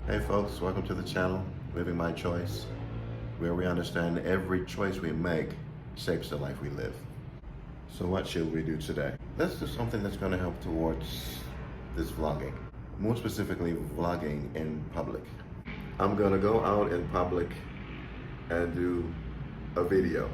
Hey folks, welcome to the channel, Living My Choice, where we understand every choice we make shapes the life we live. So what should we do today? Let's do something that's going to help towards this vlogging. More specifically, vlogging in public. I'm going to go out in public and do a video.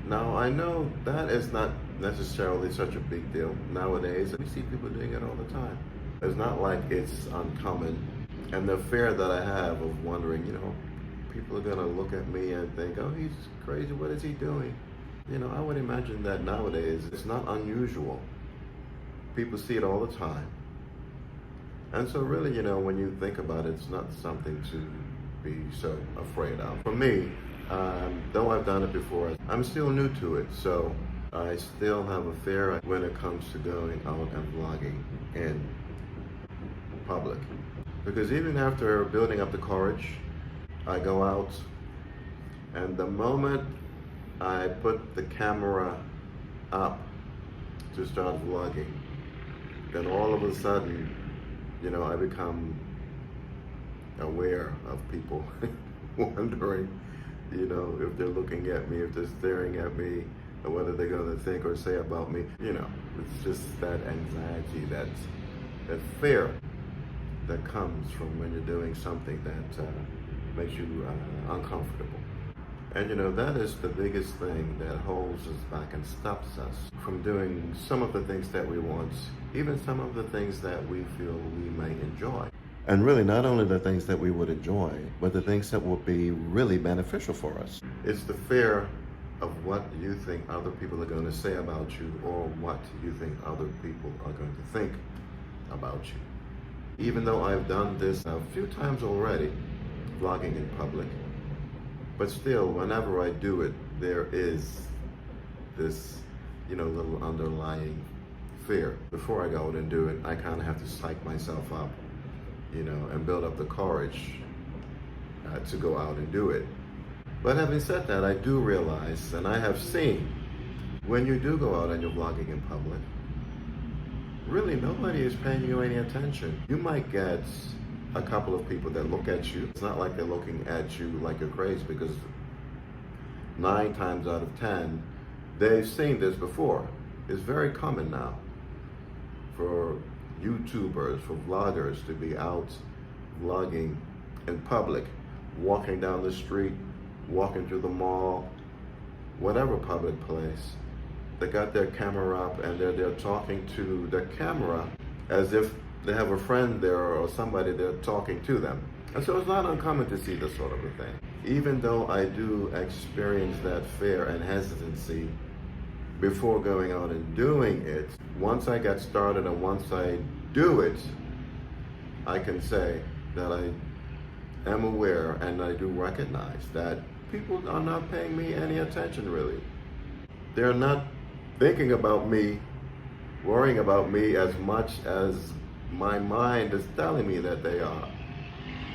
Now I know that is not necessarily such a big deal nowadays. We see people doing it all the time. It's not like it's uncommon. And the fear that I have of wondering, people are gonna look at me and think, oh, he's crazy, what is he doing? I would imagine that nowadays it's not unusual. People see it all the time. And so really, when you think about it, it's not something to be so afraid of. For me, though I've done it before, I'm still new to it. So I still have a fear when it comes to going out and vlogging in public. Because even after building up the courage, I go out, and the moment I put the camera up to start vlogging, then all of a sudden, I become aware of people wondering, if they're looking at me, if they're staring at me, or what are they going to think or say about me. It's just that anxiety, that fear that comes from when you're doing something that makes you uncomfortable. And that is the biggest thing that holds us back and stops us from doing some of the things that we want, even some of the things that we feel we may enjoy. And really not only the things that we would enjoy, but the things that will be really beneficial for us. It's the fear of what you think other people are going to say about you, or what you think other people are going to think about you. Even though I've done this a few times already, vlogging in public, but still, whenever I do it, there is this, little underlying fear. Before I go out and do it, I kind of have to psych myself up, and build up the courage to go out and do it. But having said that, I do realize, and I have seen, when you do go out and you're vlogging in public, really nobody is paying you any attention. You might get a couple of people that look at you. It's not like they're looking at you like you're crazy, because 9 times out of 10, they've seen this before. It's very common now for YouTubers, for vloggers to be out vlogging in public, walking down the street, walking through the mall, whatever public place. They got their camera up and they're talking to the camera as if they have a friend there or somebody they're talking to them. And so it's not uncommon to see this sort of a thing. Even though I do experience that fear and hesitancy before going out and doing it, once I get started and once I do it, I can say that I am aware and I do recognize that people are not paying me any attention, really. They're not thinking about me, worrying about me as much as my mind is telling me that they are.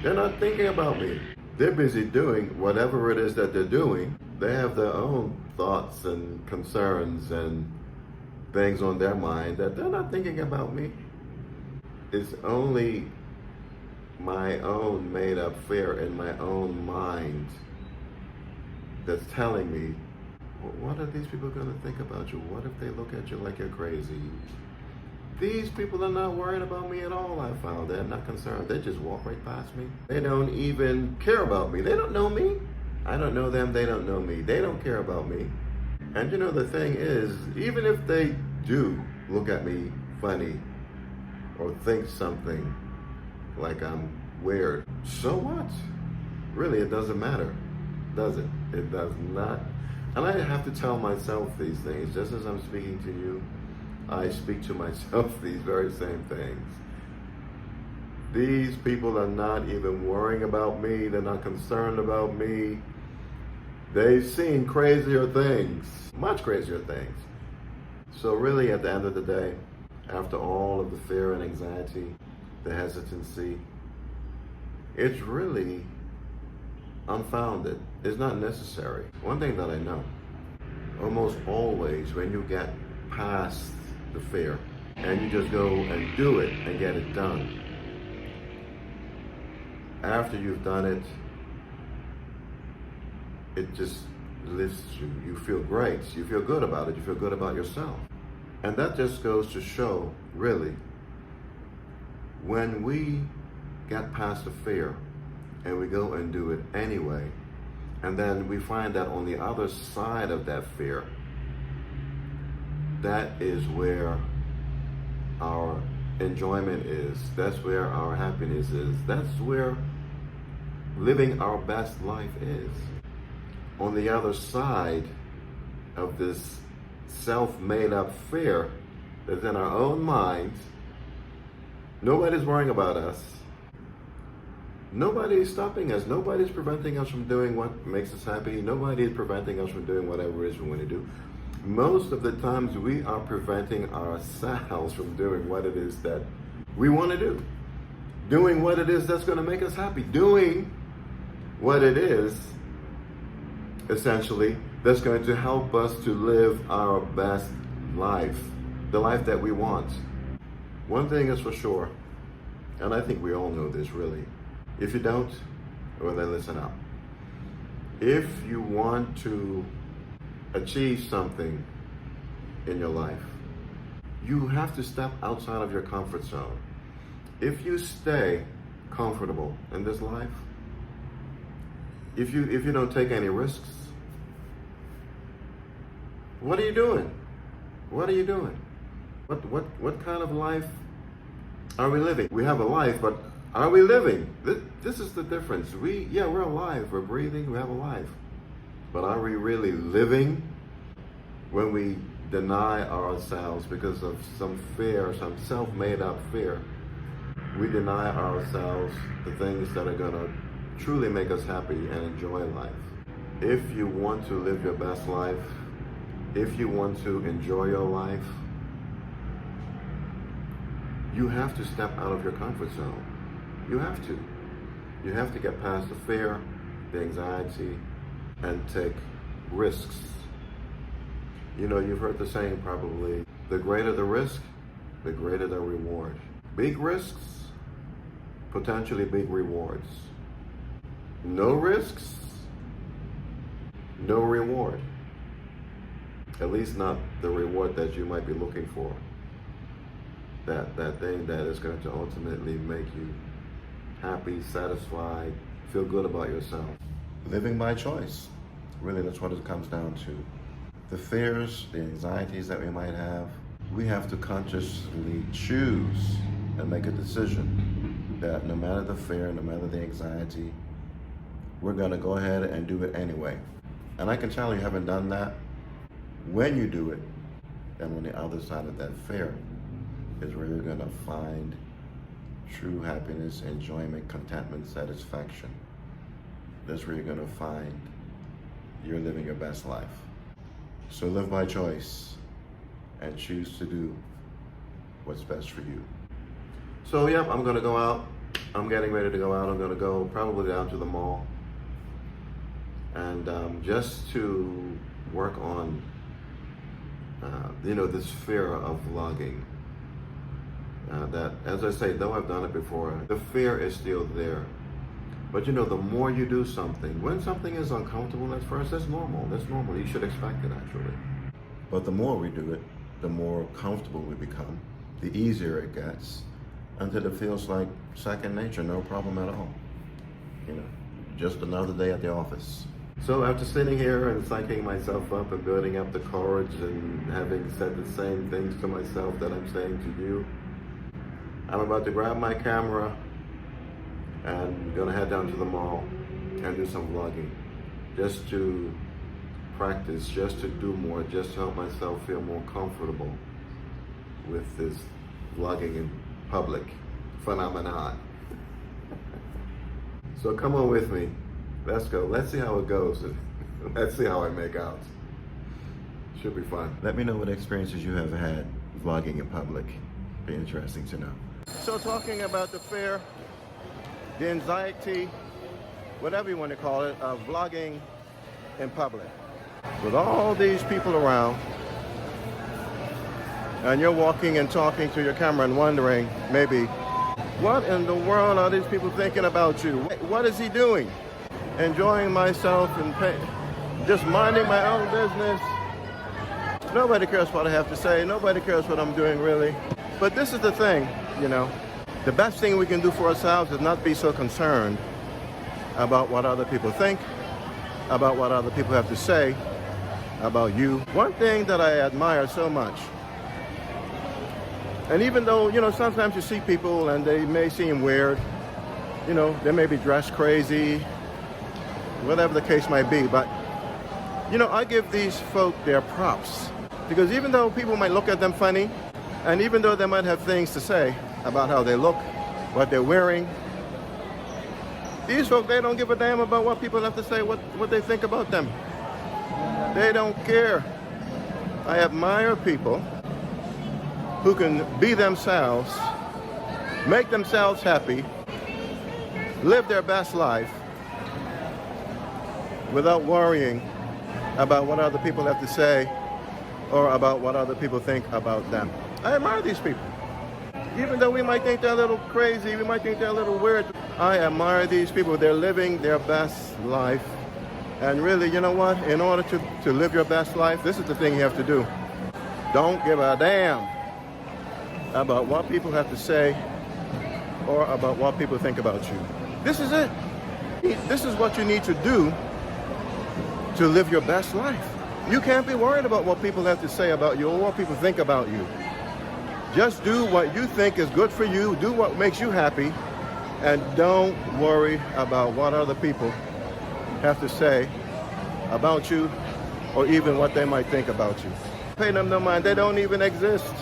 They're not thinking about me. They're busy doing whatever it is that they're doing. They have their own thoughts and concerns and things on their mind that they're not thinking about me. It's only my own made up fear in my own mind that's telling me, what are these people going to think about you? What if they look at you like you're crazy? These people are not worried about me at all, I found. They're not concerned. They just walk right past me. They don't even care about me. They don't know me. I don't know them. They don't know me. They don't care about me. And the thing is, even if they do look at me funny or think something like I'm weird, so what? Really, it doesn't matter, does it? It does not. And I have to tell myself these things. Just as I'm speaking to you, I speak to myself these very same things. These people are not even worrying about me. They're not concerned about me. They've seen crazier things, much crazier things. So really, at the end of the day, after all of the fear and anxiety, the hesitancy, it's really unfounded. It's not necessary. One thing that I know, almost always when you get past the fear and you just go and do it and get it done, after you've done it, it just lifts you. You feel great. You feel good about it. You feel good about yourself. And that just goes to show, really, when we get past the fear and we go and do it anyway, and then we find that on the other side of that fear, that is where our enjoyment is. That's where our happiness is. That's where living our best life is. On the other side of this self-made up fear that's in our own minds, nobody's worrying about us. Nobody's stopping us. Nobody's preventing us from doing what makes us happy. Nobody is preventing us from doing whatever it is we want to do. Most of the times we are preventing ourselves from doing what it is that we want to do. Doing what it is that's going to make us happy. Doing what it is, essentially, that's going to help us to live our best life. The life that we want. One thing is for sure, and I think we all know this really. If you don't, well then listen up. If you want to achieve something in your life, you have to step outside of your comfort zone. If you stay comfortable in this life, if you don't take any risks, what are you doing? What are you doing? What kind of life are we living? We have a life, but are we living? This is the difference. We're alive, we're breathing, we have a life. But are we really living? When we deny ourselves because of some fear, some self-made up fear, we deny ourselves the things that are gonna truly make us happy and enjoy life. If you want to live your best life, if you want to enjoy your life, you have to step out of your comfort zone. You have to. You have to get past the fear, the anxiety, and take risks. You know, you've heard the saying probably, the greater the risk, the greater the reward. Big risks, potentially big rewards. No risks, no reward. At least not the reward that you might be looking for. That thing that is going to ultimately make you happy, satisfied, feel good about yourself. Living by choice. Really, that's what it comes down to. The fears, the anxieties that we might have, we have to consciously choose and make a decision that no matter the fear, no matter the anxiety, we're going to go ahead and do it anyway. And I can tell you, haven't done that. When you do it, then on the other side of that fear is where you're going to find true happiness, enjoyment, contentment, satisfaction. That's where you're going to find you're living your best life. So live by choice and choose to do what's best for you. So yep, I'm going to go out. I'm getting ready to go out. I'm going to go probably down to the mall. And just to work on, this fear of vlogging. That, as I say, though I've done it before, the fear is still there. But the more you do something, when something is uncomfortable at first, that's normal. That's normal. You should expect it, actually. But the more we do it, the more comfortable we become, the easier it gets, until it feels like second nature, no problem at all. Just another day at the office. So after sitting here and psyching myself up and building up the courage and having said the same things to myself that I'm saying to you, I'm about to grab my camera and gonna head down to the mall and do some vlogging, just to practice, just to do more, just to help myself feel more comfortable with this vlogging in public phenomenon. So come on with me. Let's go. Let's see how it goes. Let's see how I make out. Should be fun. Let me know what experiences you have had vlogging in public. Be interesting to know. So talking about the fear, the anxiety, whatever you want to call it, of vlogging in public. With all these people around, and you're walking and talking to your camera and wondering, maybe, What in the world are these people thinking about you? What is he doing? Enjoying myself and just minding my own business. Nobody cares what I have to say. Nobody cares what I'm doing, really. But this is the thing, you know. The best thing we can do for ourselves is not be so concerned about what other people think, about what other people have to say about you. One thing that I admire so much, and even though, you know, sometimes you see people and they may seem weird, you know, they may be dressed crazy, whatever the case might be, but, you know, I give these folk their props. Because even though people might look at them funny, and even though they might have things to say about how they look, what they're wearing, these folk, they don't give a damn about what people have to say, what they think about them. They don't care. I admire people who can be themselves, make themselves happy, live their best life without worrying about what other people have to say or about what other people think about them. I admire these people. Even though we might think they're a little crazy, we might think they're a little weird, I admire these people. They're living their best life. And really, you know what? In order to live your best life, this is the thing you have to do. Don't give a damn about what people have to say or about what people think about you. This is it. This is what you need to do to live your best life. You can't be worried about what people have to say about you or what people think about you. Just do what you think is good for you, do what makes you happy, and don't worry about what other people have to say about you or even what they might think about you. Pay them no mind. They don't even exist.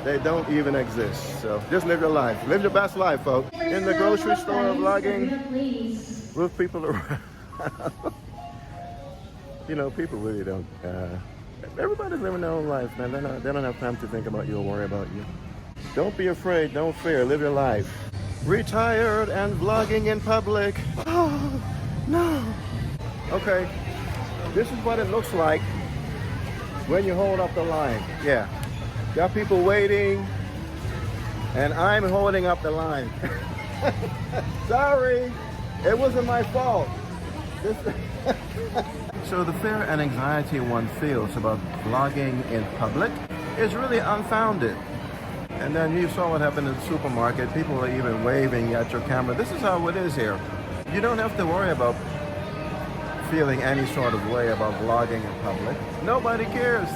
They don't even exist. So just live your life. Live your best life, folks. In the grocery store, vlogging with people around. You know, people really don't. Everybody's living their own life, man. They don't have time to think about you or worry about you. Don't be afraid. Don't fear. Live your life. Retired and vlogging in public. Oh, no. Okay. This is what it looks like when you hold up the line. Yeah. Got people waiting, and I'm holding up the line. Sorry. It wasn't my fault. So the fear and anxiety one feels about vlogging in public is really unfounded. And then you saw what happened in the supermarket. People are even waving at your camera. This is how it is here. You don't have to worry about feeling any sort of way about vlogging in public. Nobody cares.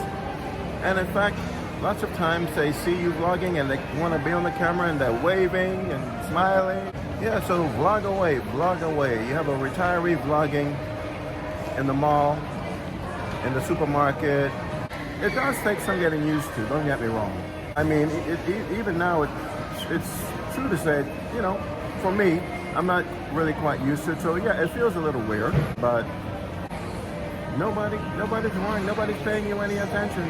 And in fact, lots of times they see you vlogging and they want to be on the camera and they're waving and smiling. Yeah, so vlog away, vlog away. You have a retiree vlogging in the mall, in the supermarket. It does take some getting used to, don't get me wrong. I mean, even now, it's true to say, you know, for me, I'm not really quite used to it. So yeah, it feels a little weird, but nobody's worrying, nobody's paying you any attention.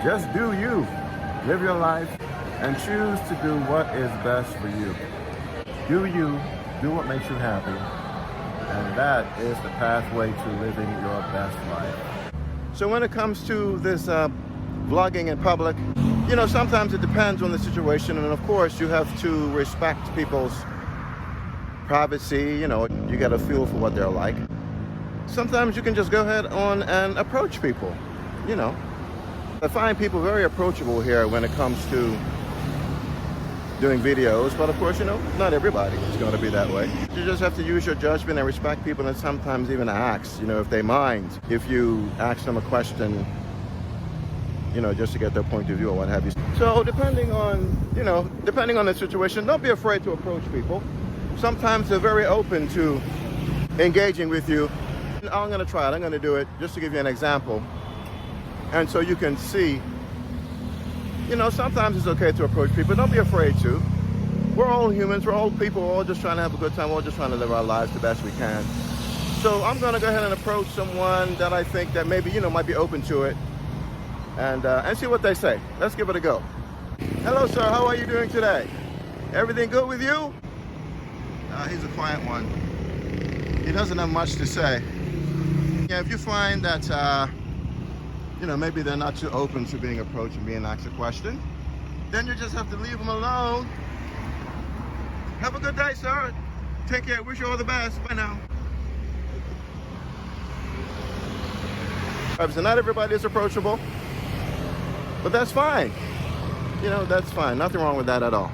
Just do you, live your life, and choose to do what is best for you. Do you, do what makes you happy. And that is the pathway to living your best life. So when it comes to this vlogging in public, you know, sometimes it depends on the situation. And of course, you have to respect people's privacy. You know, you get a feel for what they're like. Sometimes you can just go ahead on and approach people, you know. I find people very approachable here when it comes to doing videos, but of course, you know, not everybody is going to be that way. You just have to use your judgment and respect people, and sometimes even ask, you know, if they mind, if you ask them a question, you know, just to get their point of view or what have you. So depending on, you know, depending on the situation, don't be afraid to approach people. Sometimes they're very open to engaging with you. I'm going to try it. I'm going to do it just to give you an example. And so you can see, you know, sometimes it's okay to approach people. Don't be afraid to. We're all humans. We're all people. We're all just trying to have a good time. We're all just trying to live our lives the best we can. So I'm going to go ahead and approach someone that I think that maybe, you know, might be open to it and see what they say. Let's give it a go. Hello, sir. How are you doing today? Everything good with you? He's a quiet one. He doesn't have much to say. Yeah, if you find that, you know, maybe they're not too open to being approached and being asked a question, then you just have to leave them alone Have a good day, sir. Take care. Wish you all the best. Bye now. So not everybody is approachable, but that's fine. You know, that's fine. Nothing wrong with that at all.